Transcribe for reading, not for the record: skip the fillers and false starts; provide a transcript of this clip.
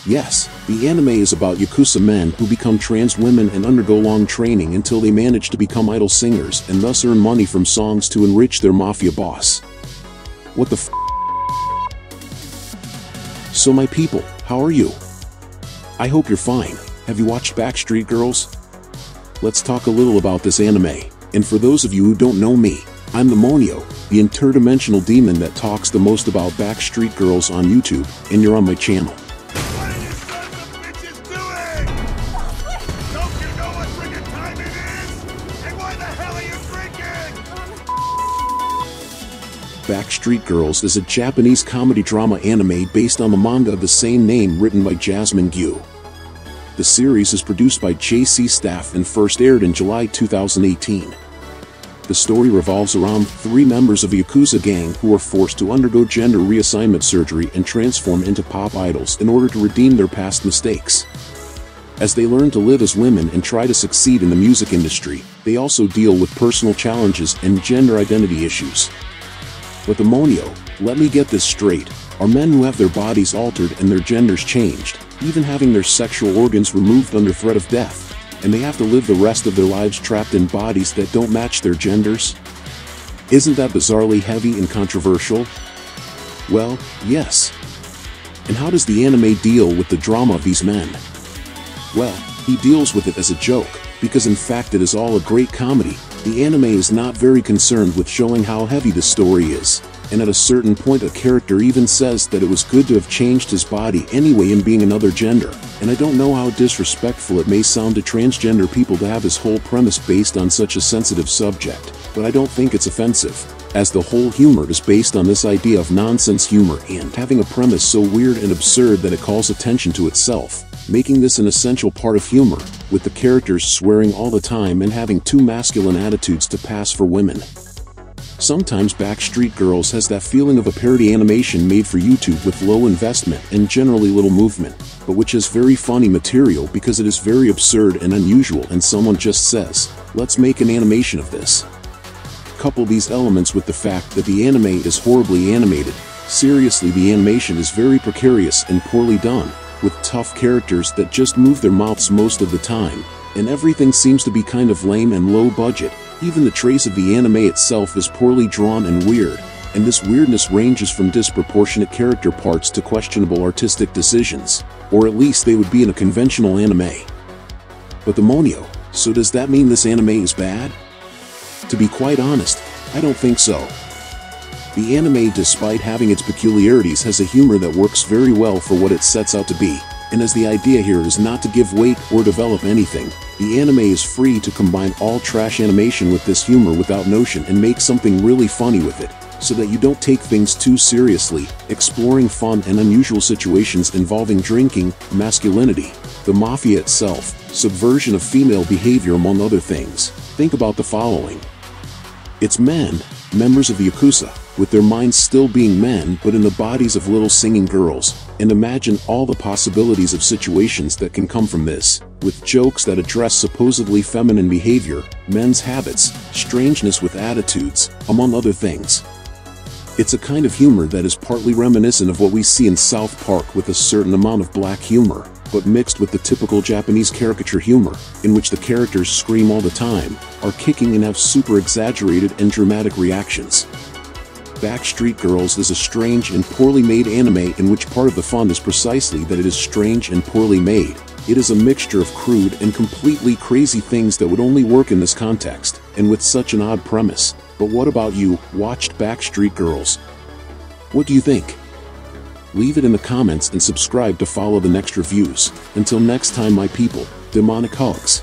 Yes, the anime is about Yakuza men who become trans women and undergo long training until they manage to become idol singers and thus earn money from songs to enrich their mafia boss. What the f***? So my people, how are you? I hope you're fine. Have you watched Backstreet Girls? Let's talk a little about this anime. And for those of you who don't know me, I'm the Monio, the interdimensional demon that talks the most about Backstreet Girls on YouTube, and you're on my channel. What are you sons of bitches doing? Don't you know what friggin' time it is? And why the hell are you drinking? Backstreet Girls is a Japanese comedy drama anime based on the manga of the same name written by Jasmine Gu. The series is produced by JC Staff and first aired in July 2018. The story revolves around 3 members of a Yakuza gang who are forced to undergo gender reassignment surgery and transform into pop idols in order to redeem their past mistakes. As they learn to live as women and try to succeed in the music industry, they also deal with personal challenges and gender identity issues. But the Monio, let me get this straight, are men who have their bodies altered and their genders changed, even having their sexual organs removed under threat of death. And they have to live the rest of their lives trapped in bodies that don't match their genders? Isn't that bizarrely heavy and controversial? Well, yes. And how does the anime deal with the drama of these men? Well, he deals with it as a joke, because in fact it is all a great comedy. The anime is not very concerned with showing how heavy the story is, and at a certain point a character even says that it was good to have changed his body anyway in being another gender. And I don't know how disrespectful it may sound to transgender people to have this whole premise based on such a sensitive subject, but I don't think it's offensive, as the whole humor is based on this idea of nonsense humor and having a premise so weird and absurd that it calls attention to itself, making this an essential part of humor, with the characters swearing all the time and having 2 masculine attitudes to pass for women. Sometimes Backstreet Girls has that feeling of a parody animation made for YouTube with low investment and generally little movement, but which is very funny material because it is very absurd and unusual and someone just says, let's make an animation of this. Couple these elements with the fact that the anime is horribly animated. Seriously, the animation is very precarious and poorly done, with tough characters that just move their mouths most of the time, and everything seems to be kind of lame and low budget. Even the trace of the anime itself is poorly drawn and weird, and this weirdness ranges from disproportionate character parts to questionable artistic decisions, or at least they would be in a conventional anime. But the Monio, so does that mean this anime is bad? To be quite honest, I don't think so. The anime, despite having its peculiarities, has a humor that works very well for what it sets out to be, and as the idea here is not to give weight or develop anything, the anime is free to combine all trash animation with this humor without notion and make something really funny with it, so that you don't take things too seriously, exploring fun and unusual situations involving drinking, masculinity, the mafia itself, subversion of female behavior among other things. Think about the following. It's men, members of the Yakuza, with their minds still being men but in the bodies of little singing girls, and imagine all the possibilities of situations that can come from this, with jokes that address supposedly feminine behavior, men's habits, strangeness with attitudes, among other things. It's a kind of humor that is partly reminiscent of what we see in South Park with a certain amount of black humor, but mixed with the typical Japanese caricature humor, in which the characters scream all the time, are kicking and have super exaggerated and dramatic reactions. Backstreet Girls is a strange and poorly made anime in which part of the fun is precisely that it is strange and poorly made. It is a mixture of crude and completely crazy things that would only work in this context, and with such an odd premise. But what about you, watched Backstreet Girls? What do you think? Leave it in the comments and subscribe to follow the next reviews. Until next time my people, demonic hugs.